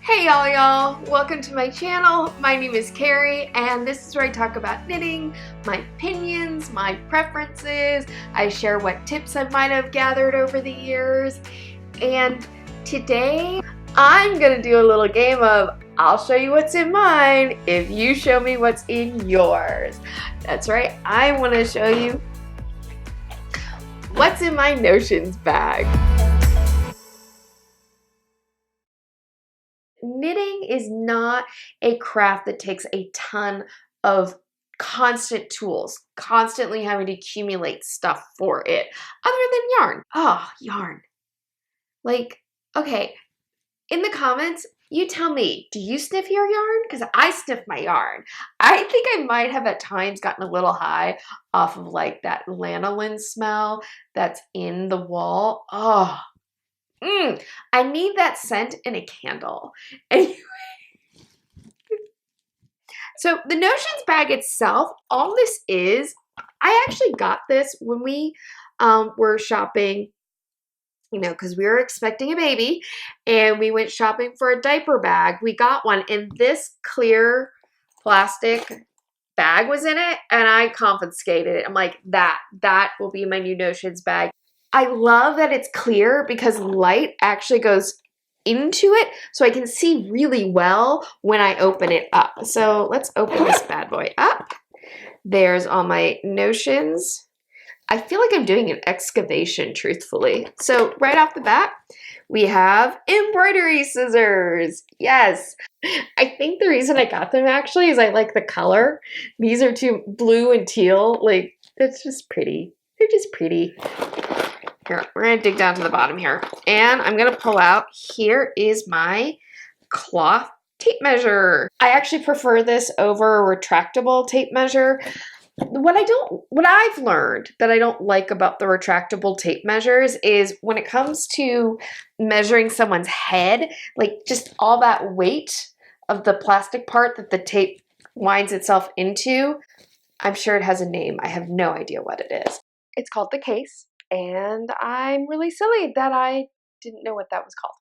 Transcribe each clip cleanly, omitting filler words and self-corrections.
Hey y'all, welcome to my channel. My name is Carrie and this is where I talk about knitting, my opinions, my preferences. I share what tips I might have gathered over the years. And today I'm gonna do a little game of I'll show you what's in mine if you show me what's in yours. That's right, I wanna show you what's in my notions bag. Knitting is not a craft that takes a ton of constant tools, constantly having to accumulate stuff for it, other than yarn. Oh, yarn. Like, okay, in the comments, you tell me, do you sniff your yarn? Because I sniff my yarn. I think I might have at times gotten a little high off of like that lanolin smell that's in the wall. Oh, I need that scent in a candle. Anyway, so the notions bag itself, all this is, I actually got this when we were shopping, you know, because we were expecting a baby and we went shopping for a diaper bag. We got one and this clear plastic bag was in it and I confiscated it. I'm like, that will be my new notions bag. I love that it's clear because light actually goes into it so I can see really well when I open it up. So let's open this bad boy up. There's all my notions. I feel like I'm doing an excavation, truthfully. So right off the bat, we have embroidery scissors. Yes. I think the reason I got them actually is I like the color. These are two blue and teal. Like, it's just pretty. They're just pretty. Here, we're gonna dig down to the bottom here. And I'm gonna pull out, here is my cloth tape measure. I actually prefer this over a retractable tape measure. What I've learned that I don't like about the retractable tape measures is when it comes to measuring someone's head, like just all that weight of the plastic part that the tape winds itself into, I'm sure it has a name. I have no idea what it is. It's called the case. And I'm really silly that I didn't know what that was called.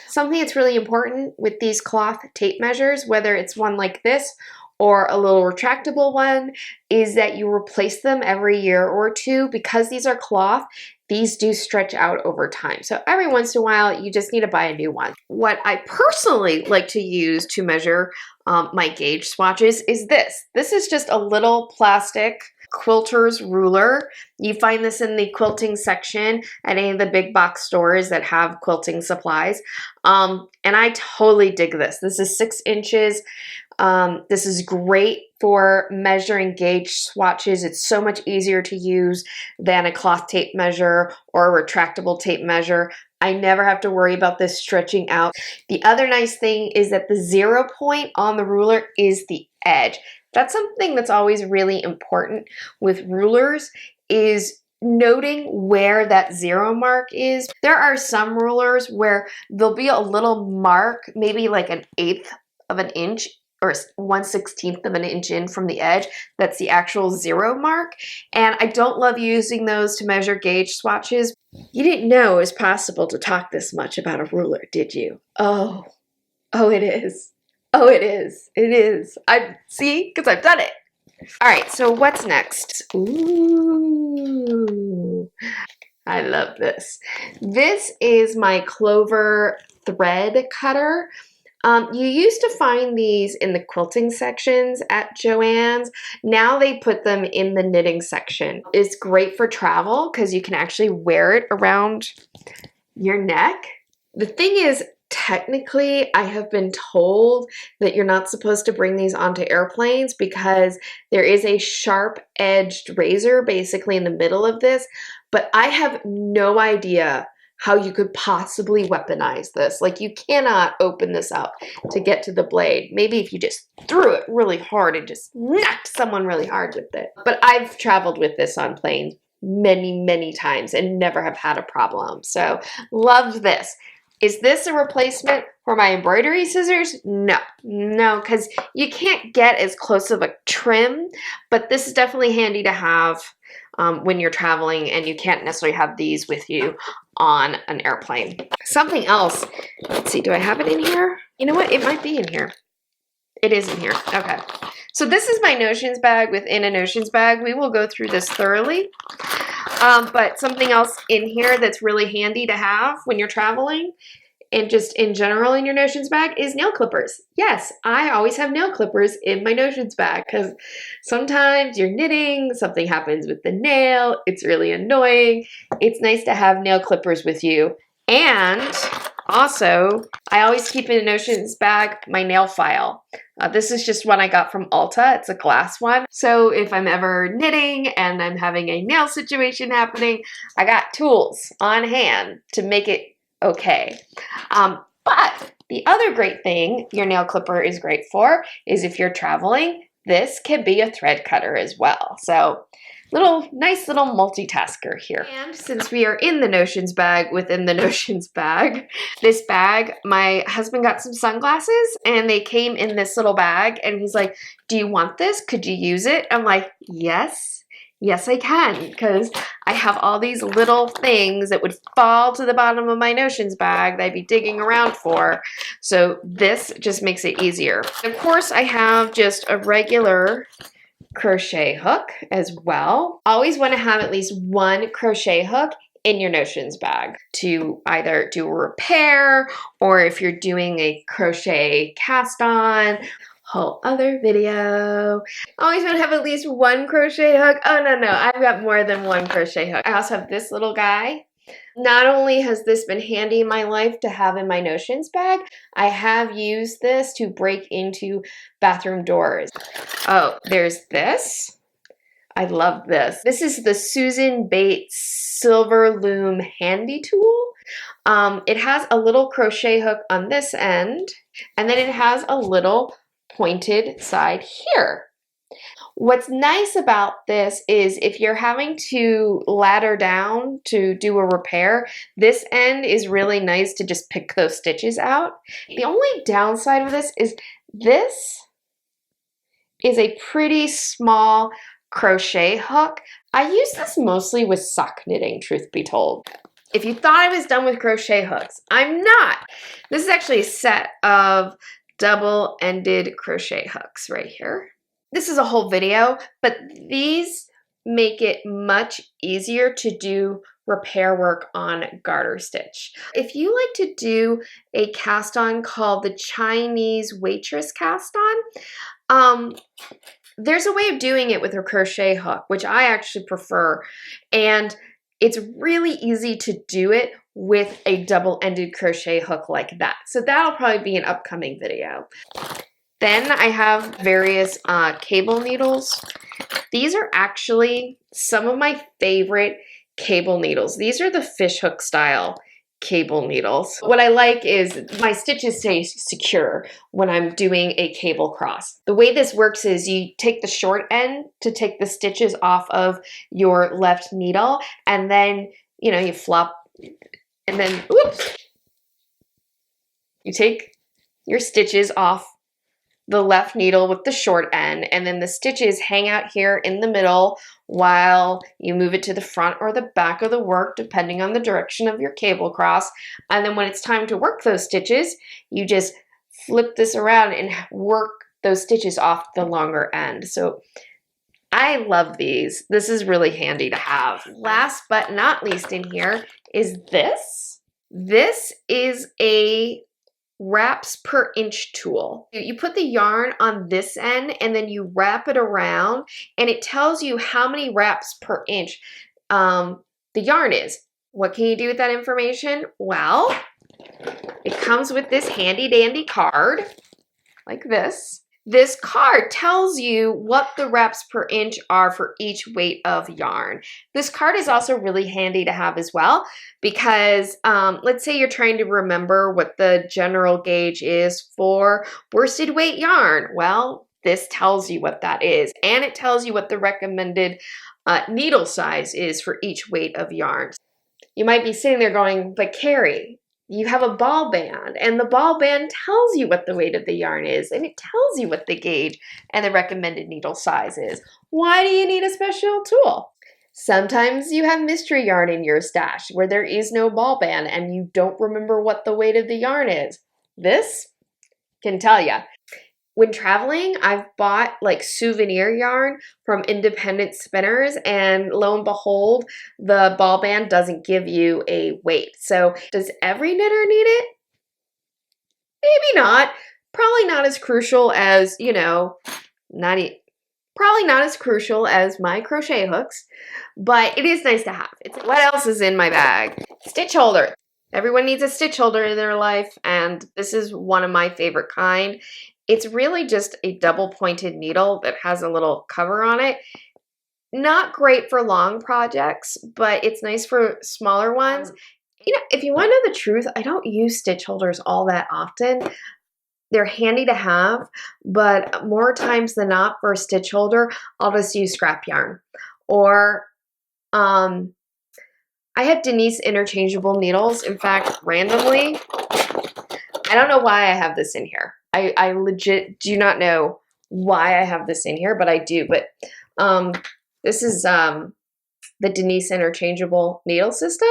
Something that's really important with these cloth tape measures, whether it's one like this or a little retractable one, is that you replace them every year or two. Because these are cloth, these do stretch out over time. So every once in a while, you just need to buy a new one. What I personally like to use to measure my gauge swatches is this. This is just a little plastic quilter's ruler. You find this in the quilting section at any of the big box stores that have quilting supplies. And I totally dig this. This is 6 inches. This is great for measuring gauge swatches. It's so much easier to use than a cloth tape measure or a retractable tape measure. I never have to worry about this stretching out. The other nice thing is that the 0 point on the ruler is the edge. That's something that's always really important with rulers, is noting where that 0 mark is. There are some rulers where there'll be a little mark, maybe like 1/8 of an inch or 1/16 of an inch in from the edge. That's the actual 0 mark. And I don't love using those to measure gauge swatches. You didn't know it was possible to talk this much about a ruler, did you? Oh, it is. Oh, it is. It is. I see, because I've done it. All right, so what's next? Ooh, I love this. This is my clover thread cutter. You used to find these in the quilting sections at Joann's. Now they put them in the knitting section. It's great for travel because you can actually wear it around your neck. The thing is, technically, I have been told that you're not supposed to bring these onto airplanes because there is a sharp-edged razor basically in the middle of this, but I have no idea how you could possibly weaponize this. Like, you cannot open this up to get to the blade. Maybe if you just threw it really hard and just knocked someone really hard with it. But I've traveled with this on planes many, many times and never have had a problem. So, love this. Is this a replacement for my embroidery scissors? No, because you can't get as close of a trim, but this is definitely handy to have when you're traveling and you can't necessarily have these with you on an airplane. Something else, let's see, do I have it in here? You know what, it might be in here. It is in here, okay. So this is my notions bag within a notions bag. We will go through this thoroughly. But something else in here that's really handy to have when you're traveling and just in general in your notions bag is nail clippers. Yes, I always have nail clippers in my notions bag because sometimes you're knitting, something happens with the nail, it's really annoying. It's nice to have nail clippers with you. And also, I always keep in a notions bag my nail file. This is just one I got from Ulta. It's a glass one. So if I'm ever knitting and I'm having a nail situation happening, I got tools on hand to make it okay. But the other great thing your nail clipper is great for is if you're traveling, this can be a thread cutter as well. So nice little multitasker here. And since we are in the notions bag within the notions bag, this bag, my husband got some sunglasses and they came in this little bag and he's like, do you want this? Could you use it? I'm like, yes, I can, because I have all these little things that would fall to the bottom of my notions bag that I'd be digging around for. So this just makes it easier. Of course, I have just a regular crochet hook as well. Always want to have at least one crochet hook in your notions bag to either do a repair or if you're doing a crochet cast on. Whole other video. Always want to have at least one crochet hook. Oh no, I've got more than one crochet hook. I also have this little guy. Not only has this been handy in my life to have in my notions bag, I have used this to break into bathroom doors. Oh, there's this. I love this. This is the Susan Bates Silver Loom Handy Tool. It has a little crochet hook on this end, and then it has a little pointed side here. What's nice about this is if you're having to ladder down to do a repair, this end is really nice to just pick those stitches out. The only downside of this is a pretty small crochet hook. I use this mostly with sock knitting, truth be told. If you thought I was done with crochet hooks, I'm not. This is actually a set of double-ended crochet hooks right here. This is a whole video, but these make it much easier to do repair work on garter stitch. If you like to do a cast on called the Chinese waitress cast on, there's a way of doing it with a crochet hook, which I actually prefer, and it's really easy to do it with a double-ended crochet hook like that. So that'll probably be an upcoming video. Then I have various cable needles. These are actually some of my favorite cable needles. These are the fishhook style cable needles. What I like is my stitches stay secure when I'm doing a cable cross. The way this works is you take the short end to take the stitches off of your left needle, and then you flop, and then oops, you take your stitches off the left needle with the short end, and then the stitches hang out here in the middle while you move it to the front or the back of the work, depending on the direction of your cable cross. And then when it's time to work those stitches, you just flip this around and work those stitches off the longer end. So I love these. This is really handy to have. Last but not least in here is this. This is a wraps per inch tool. You put the yarn on this end and then you wrap it around, and it tells you how many wraps per inch the yarn is. What can you do with that information? Well, it comes with this handy dandy card like this. This card tells you what the wraps per inch are for each weight of yarn. This card is also really handy to have as well because let's say you're trying to remember what the general gauge is for worsted weight yarn. Well, this tells you what that is, and it tells you what the recommended needle size is for each weight of yarn. You might be sitting there going, but Carrie, you have a ball band, and the ball band tells you what the weight of the yarn is, and it tells you what the gauge and the recommended needle size is. Why do you need a special tool? Sometimes you have mystery yarn in your stash where there is no ball band and you don't remember what the weight of the yarn is. This can tell you. When traveling, I've bought like souvenir yarn from independent spinners, and lo and behold, the ball band doesn't give you a weight. So does every knitter need it? Maybe not. Probably not as crucial as, probably not as crucial as my crochet hooks, but it is nice to have. What else is in my bag? Stitch holder. Everyone needs a stitch holder in their life, and this is one of my favorite kind. It's really just a double pointed needle that has a little cover on it. Not great for long projects, but it's nice for smaller ones. If you want to know the truth, I don't use stitch holders all that often. They're handy to have, but more times than not for a stitch holder, I'll just use scrap yarn. Or I have Denise interchangeable needles. In fact, randomly, I don't know why I have this in here. I legit do not know why I have this in here, but I do. But this is the Denise interchangeable needle system.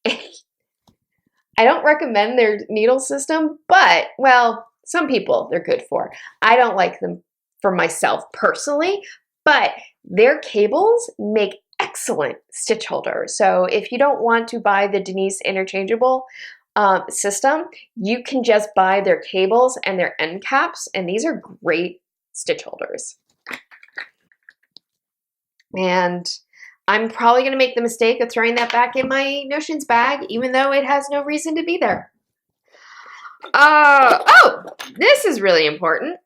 I don't recommend their needle system, but, well, some people they're good for. I don't like them for myself personally, but their cables make excellent stitch holders. So if you don't want to buy the Denise interchangeable system, you can just buy their cables and their end caps, and these are great stitch holders. And I'm probably going to make the mistake of throwing that back in my notions bag, even though it has no reason to be there. Oh, this is really important.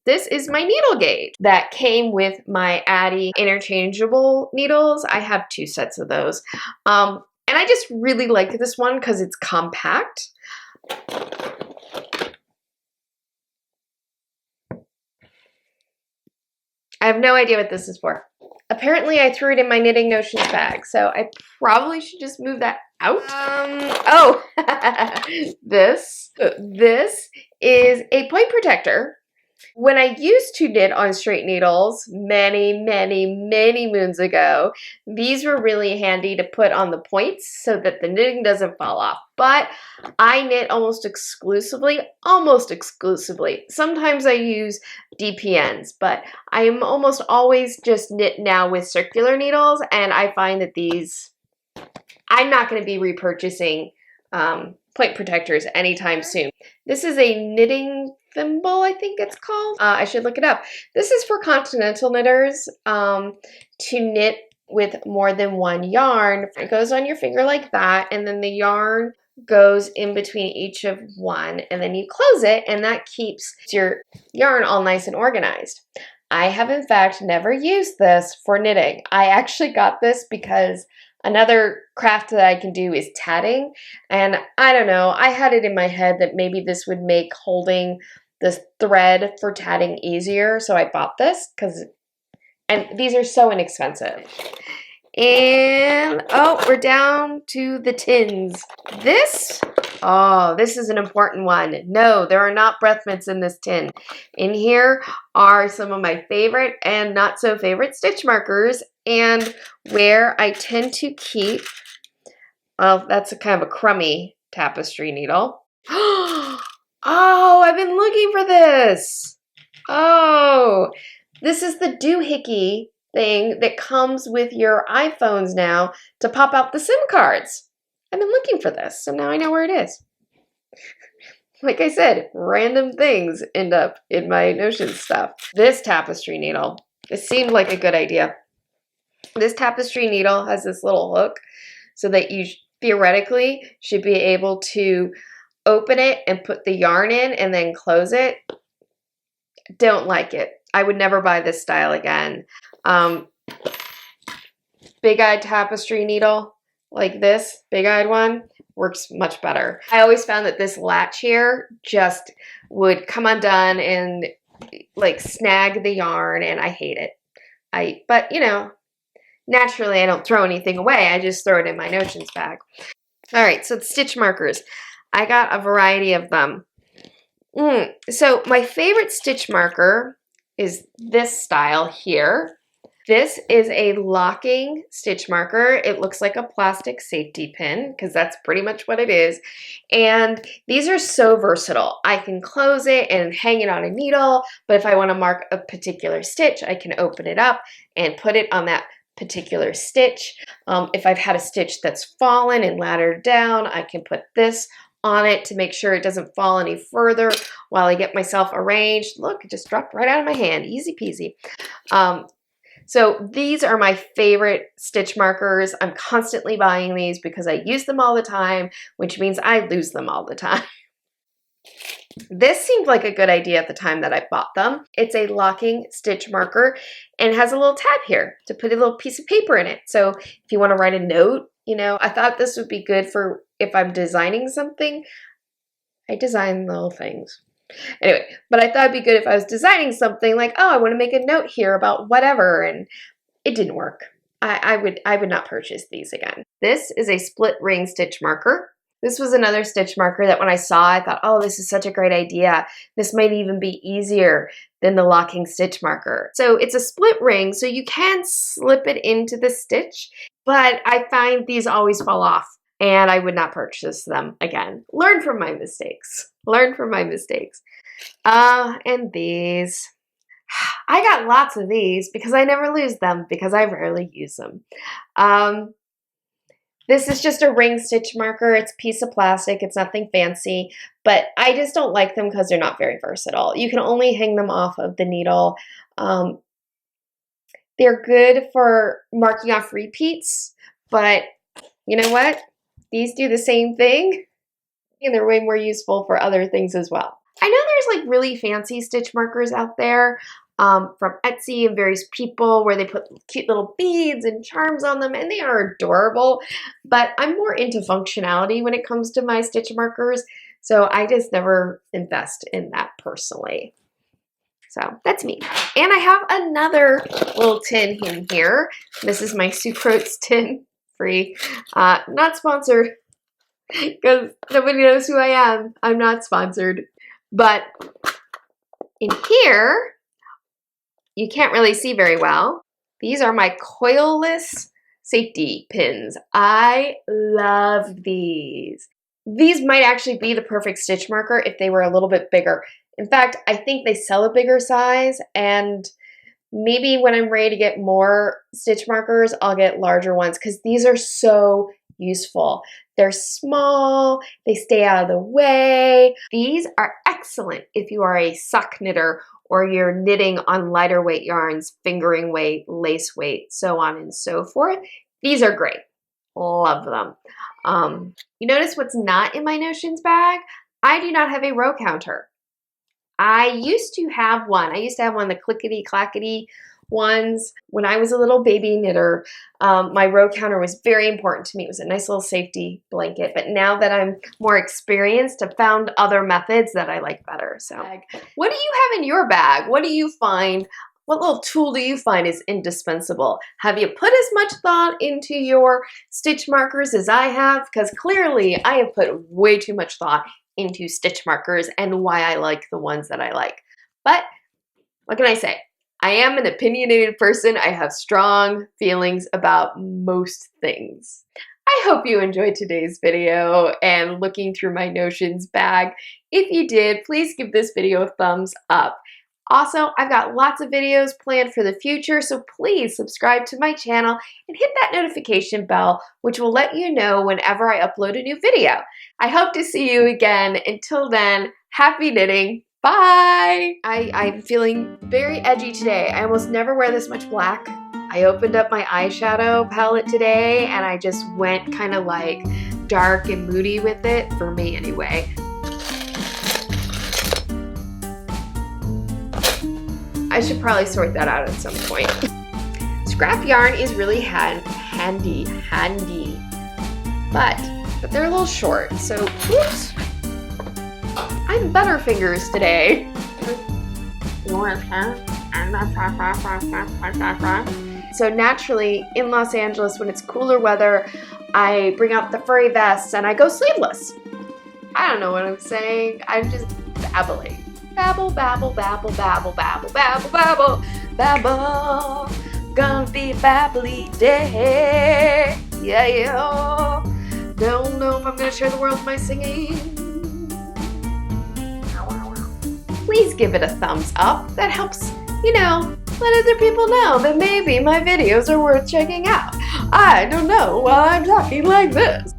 This is my needle gauge that came with my Addi interchangeable needles. I have 2 sets of those. And I just really like this one because it's compact. I have no idea what this is for. Apparently I threw it in my knitting notions bag, so I probably should just move that out. This is a point protector. When I used to knit on straight needles many moons ago, these were really handy to put on the points so that the knitting doesn't fall off. But I knit almost exclusively. Sometimes I use DPNs, but I am almost always just knit now with circular needles, and I find that these, I'm not going to be repurchasing point protectors anytime soon. This is a knitting thimble, I think it's called. I should look it up. This is for continental knitters to knit with more than one yarn. It goes on your finger like that, and then the yarn goes in between each of one, and then you close it, and that keeps your yarn all nice and organized. I have in fact never used this for knitting. I actually got this because another craft that I can do is tatting, and I don't know, I had it in my head that maybe this would make holding this thread for tatting easier, so I bought this and these are so inexpensive. And we're down to the tins. This is an important one. No, there are not breath mints in this tin. In here are some of my favorite and not so favorite stitch markers, and where I tend to keep, well, that's a kind of a crummy tapestry needle. Oh, I've been looking for this. Oh, this is the doohickey thing that comes with your iPhones now to pop out the SIM cards. I've been looking for this, so now I know where it is. Like I said, random things end up in my Notion stuff. This tapestry needle, it seemed like a good idea. This tapestry needle has this little hook so that you theoretically should be able to open it and put the yarn in and then close it. Don't like it. I would never buy this style again. Big-eyed tapestry needle like this, big-eyed one, works much better. I always found that this latch here just would come undone and like snag the yarn, and I hate it. But you know, naturally I don't throw anything away. I just throw it in my Notions bag. All right, so the stitch markers. I got a variety of them. So my favorite stitch marker is this style here. This is a locking stitch marker. It looks like a plastic safety pin because that's pretty much what it is. And these are so versatile. I can close it and hang it on a needle, but if I want to mark a particular stitch, I can open it up and put it on that particular stitch. If I've had a stitch that's fallen and laddered down, I can put this on it to make sure it doesn't fall any further while I get myself arranged. Look, it just dropped right out of my hand. Easy peasy. So these are my favorite stitch markers. I'm constantly buying these because I use them all the time, which means I lose them all the time. This seemed like a good idea at the time that I bought them. It's a locking stitch marker and it has a little tab here to put a little piece of paper in it. So if you want to write a note, you know, I thought this would be good for if I'm designing something. I design little things. Anyway, but I thought it'd be good if I was designing something like, oh, I want to make a note here about whatever, and it didn't work. I would not purchase these again. This is a split ring stitch marker. This was another stitch marker that when I saw, I thought, oh, this is such a great idea. This might even be easier than the locking stitch marker. So it's a split ring, so you can slip it into the stitch, but I find these always fall off and I would not purchase them again. Learn from my mistakes. Learn from my mistakes. And these. I got lots of these because I never lose them because I rarely use them. This is just a ring stitch marker. It's a piece of plastic. It's nothing fancy, but I just don't like them because they're not very versatile. You can only hang them off of the needle. They're good for marking off repeats, but you know what? These do the same thing, and they're way more useful for other things as well. I know there's like really fancy stitch markers out there from Etsy and various people where they put cute little beads and charms on them, and they are adorable, but I'm more into functionality when it comes to my stitch markers, so I just never invest in that personally. So that's me. And I have another little tin in here. This is my Sucrose tin, free, not sponsored, because nobody knows who I am. I'm not sponsored. But in here, you can't really see very well. These are my coilless safety pins. I love these. These might actually be the perfect stitch marker if they were a little bit bigger. In fact, I think they sell a bigger size, and maybe when I'm ready to get more stitch markers, I'll get larger ones because these are so useful. They're small, they stay out of the way. These are excellent if you are a sock knitter or you're knitting on lighter weight yarns, fingering weight, lace weight, so on and so forth. These are great. Love them. You notice what's not in my notions bag? I do not have a row counter. I used to have one. I used to have one of the clickety-clackety ones. When I was a little baby knitter, my row counter was very important to me. It was a nice little safety blanket. But now that I'm more experienced, I've found other methods that I like better. So what do you have in your bag? What do you find? What little tool do you find is indispensable? Have you put as much thought into your stitch markers as I have? Because clearly I have put way too much thought into stitch markers and why I like the ones that I like. But what can I say? I am an opinionated person. I have strong feelings about most things. I hope you enjoyed today's video and looking through my notions bag. If you did, please give this video a thumbs up. Also, I've got lots of videos planned for the future, so please subscribe to my channel and hit that notification bell, which will let you know whenever I upload a new video. I hope to see you again. Until then, happy knitting. Bye! I'm feeling very edgy today. I almost never wear this much black. I opened up my eyeshadow palette today and I just went kind of like dark and moody with it, for me anyway. I should probably sort that out at some point. Scrap yarn is really handy, but they're a little short, so oops. I'm Butterfingers today. So naturally, in Los Angeles, when it's cooler weather, I bring out the furry vests and I go sleeveless. I don't know what I'm saying. I'm just babbling. Babble, babble, babble, babble, babble, babble, babble, babble. Gonna be a babbly day. Yeah, yeah. Don't know if I'm gonna share the world with my singing. Please give it a thumbs up. That helps, let other people know that maybe my videos are worth checking out. I don't know while I'm talking like this.